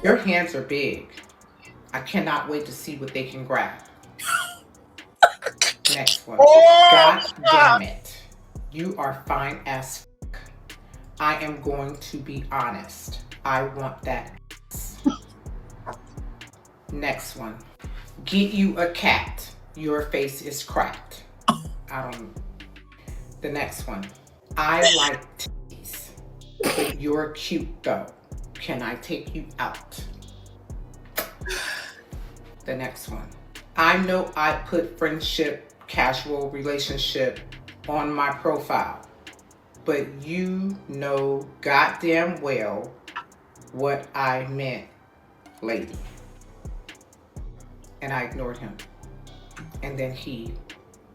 Your hands are big. I cannot wait to see what they can grab. Next one. Oh, God damn it. You are fine as fuck. I am going to be honest. I want that. Next one. Get you a cat. Your face is cracked. I don't. The next one. I like titties, but you're cute though. Can I take you out? The next one. I know I put friendship, casual relationship on my profile, but you know goddamn well what I meant, lady. And I ignored him. And then he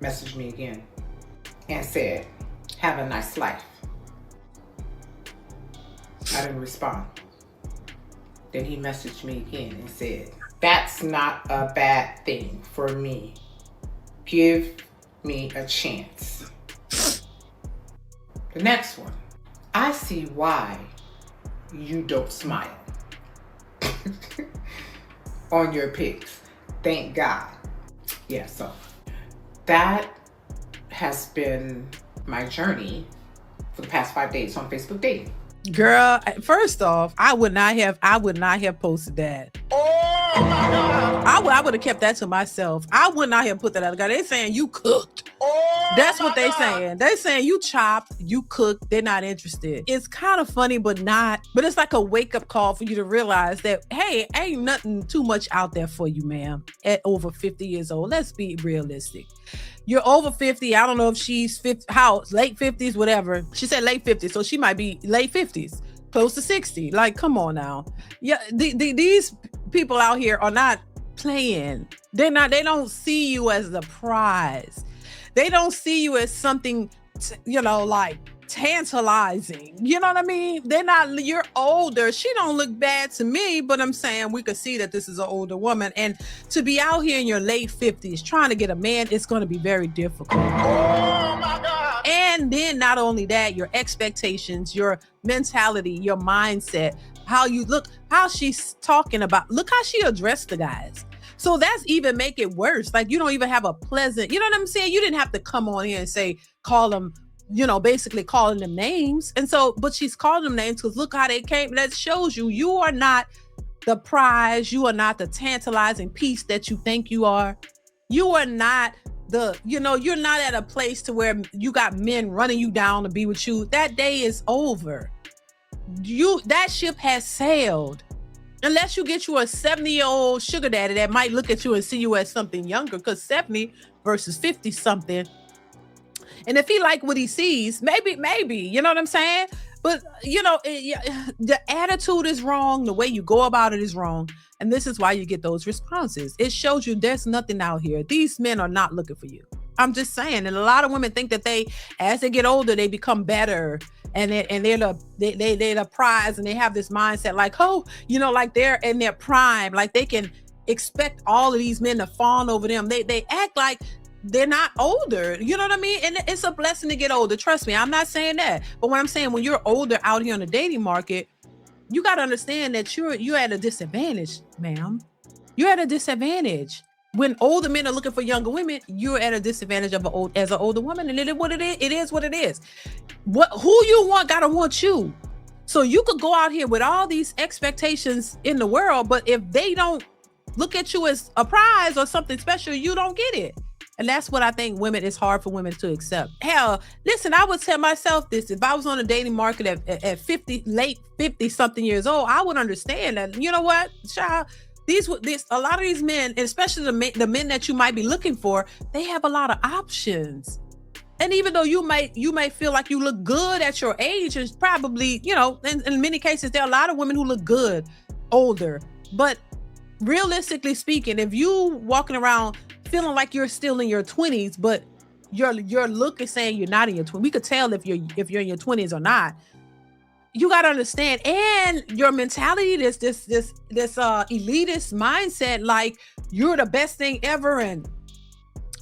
messaged me again and said, have a nice life. I didn't respond. Then he messaged me again and said, that's not a bad thing for me. Give me a chance. The next one. I see why you don't smile on your pics. Thank God. Yeah, so that has been my journey for the past 5 days on Facebook dating. Girl, first off, I would not have posted that. oh my God. I would have kept that to myself. I would not have put that out. They're saying you cooked. Oh, That's my what they God. saying. They saying you chopped, you cooked. They're not interested. It's kind of funny, but it's like a wake up call for you to realize that, hey, ain't nothing too much out there for you, ma'am, at over 50 years old. Let's be realistic. You're over 50. I don't know if she's 50, late 50s, whatever. She said late 50s, so she might be late 50s, close to 60. Like, come on now. Yeah, these people out here are not playing. They don't see you as the prize. They don't see you as something, like tantalizing. You know what I mean? You're older. She don't look bad to me, but I'm saying we could see that this is an older woman. And to be out here in your late 50s trying to get a man, it's going to be very difficult. Oh my God. And then not only that, your expectations, your mentality, your mindset, how you look, how she's talking about, look how she addressed the guys. So that's even make it worse. Like, you don't even have a pleasant, you know what I'm saying? You didn't have to come on here and say, call them, basically calling them names. And so, but she's calling them names because look how they came. That shows you are not the prize. You are not the tantalizing piece that you think you are. You are not you're not at a place to where you got men running you down to be with you. That day is over. That ship has sailed. Unless you get you a 70-year-old sugar daddy that might look at you and see you as something younger, because 70 versus 50 something. And if he like what he sees, maybe, you know what I'm saying? But, the attitude is wrong. The way you go about it is wrong. And this is why you get those responses. It shows you there's nothing out here. These men are not looking for you. I'm just saying. And a lot of women think that as they get older, they become better. And they're the prize, and they have this mindset like, like they're in their prime, like they can expect all of these men to fawn over them. They act like they're not older. You know what I mean? And it's a blessing to get older. Trust me, I'm not saying that. But what I'm saying, when you're older out here on the dating market, you got to understand that you're at a disadvantage, ma'am. You're at a disadvantage. When older men are looking for younger women, you're at a disadvantage as an older woman, and it is what it is. It is what it is. Who you want gotta want you. So you could go out here with all these expectations in the world, but if they don't look at you as a prize or something special, you don't get it. And that's what I think it's hard for women to accept. Hell, listen, I would tell myself this: if I was on a dating market at 50, late 50 something years old, I would understand that. You know what, child. A lot of these men, especially the men that you might be looking for, they have a lot of options. And even though you might feel like you look good at your age, and probably, in many cases, there are a lot of women who look good older. But realistically speaking, if you walking around feeling like you're still in your 20s, but your look is saying you're not in your 20s, we could tell if you're in your 20s or not. You got to understand, and your mentality, this elitist mindset, like you're the best thing ever, and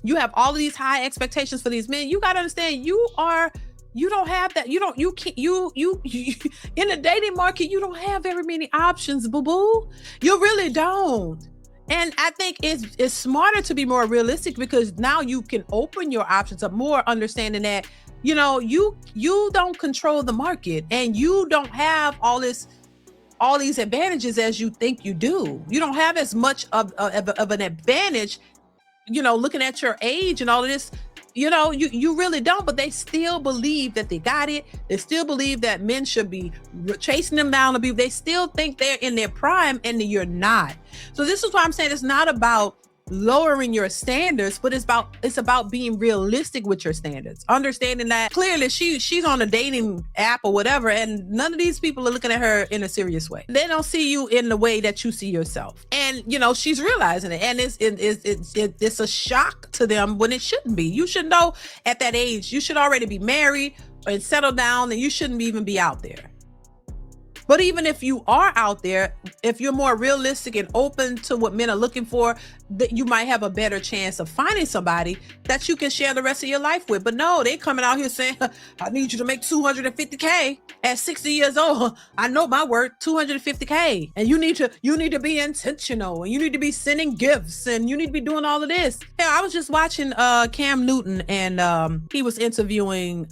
you have all of these high expectations for these men. You got to understand, you are You don't have that. You can't, you in the dating market, you don't have very many options, boo-boo. You really don't. And I think it's smarter to be more realistic, because now you can open your options up more, understanding that, you know, you don't control the market, and you don't have all these advantages as you think you do. You don't have as much of an advantage, you know, looking at your age and all of this. You know, you really don't, but they still believe that they got it. They still believe that men should be chasing them down to be. They still think they're in their prime, and you're not. So this is why I'm saying it's not about lowering your standards, but it's about being realistic with your standards, understanding that clearly she's on a dating app or whatever, and none of these people are looking at her in a serious way. They don't see you in the way that you see yourself, and you know, she's realizing it, and it's a shock to them when it shouldn't be. You should know at that age you should already be married and settled down, and you shouldn't even be out there. But even if you are out there, if you're more realistic and open to what men are looking for, that you might have a better chance of finding somebody that you can share the rest of your life with. But no, they coming out here saying, I need you to make $250K at 60 years old. I know my worth, $250K. And you need to be intentional, and you need to be sending gifts, and you need to be doing all of this. Yeah, I was just watching Cam Newton, and he was interviewing,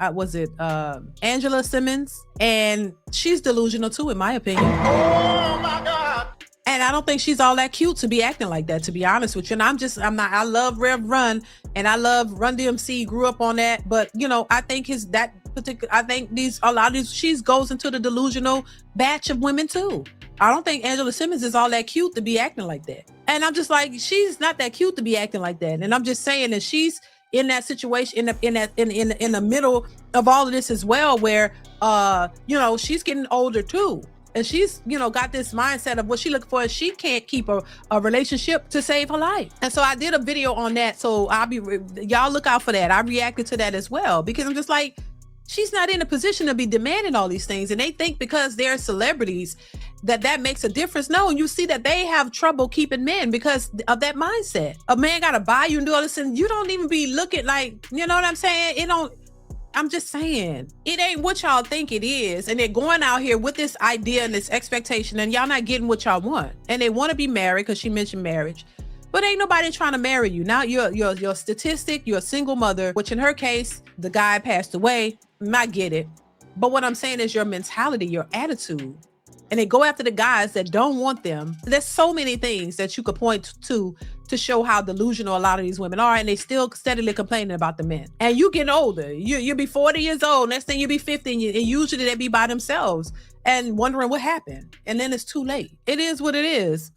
Angela Simmons, and she's delusional too, in my opinion. Oh my God. And I don't think she's all that cute to be acting like that, to be honest with you. And I love Rev Run, and I love Run DMC, grew up on that. But you know, I think a lot of these, she goes into the delusional batch of women too. I don't think Angela Simmons is all that cute to be acting like that. And I'm just like, she's not that cute to be acting like that. And I'm just saying that she's in that situation, in the middle of all of this as well, where you know, she's getting older too. And she's, you know, got this mindset of what she looking for, and she can't keep a relationship to save her life. And so I did a video on that. So y'all look out for that. I reacted to that as well, because I'm just like, she's not in a position to be demanding all these things. And they think because they're celebrities that makes a difference. No, you see that they have trouble keeping men because of that mindset. A man got to buy you and do all this, and you don't even be looking like, you know what I'm saying? I'm just saying, it ain't what y'all think it is. And they're going out here with this idea and this expectation, and y'all not getting what y'all want. And they want to be married, because she mentioned marriage. But ain't nobody trying to marry you. Now you're a statistic, you're a single mother, which in her case, the guy passed away. I get it. But what I'm saying is your mentality, your attitude. And they go after the guys that don't want them. There's so many things that you could point to show how delusional a lot of these women are, and they still steadily complaining about the men. And you getting older. You'll be 40 years old. Next thing you'll be 50, and usually they be by themselves and wondering what happened. And then it's too late. It is what it is.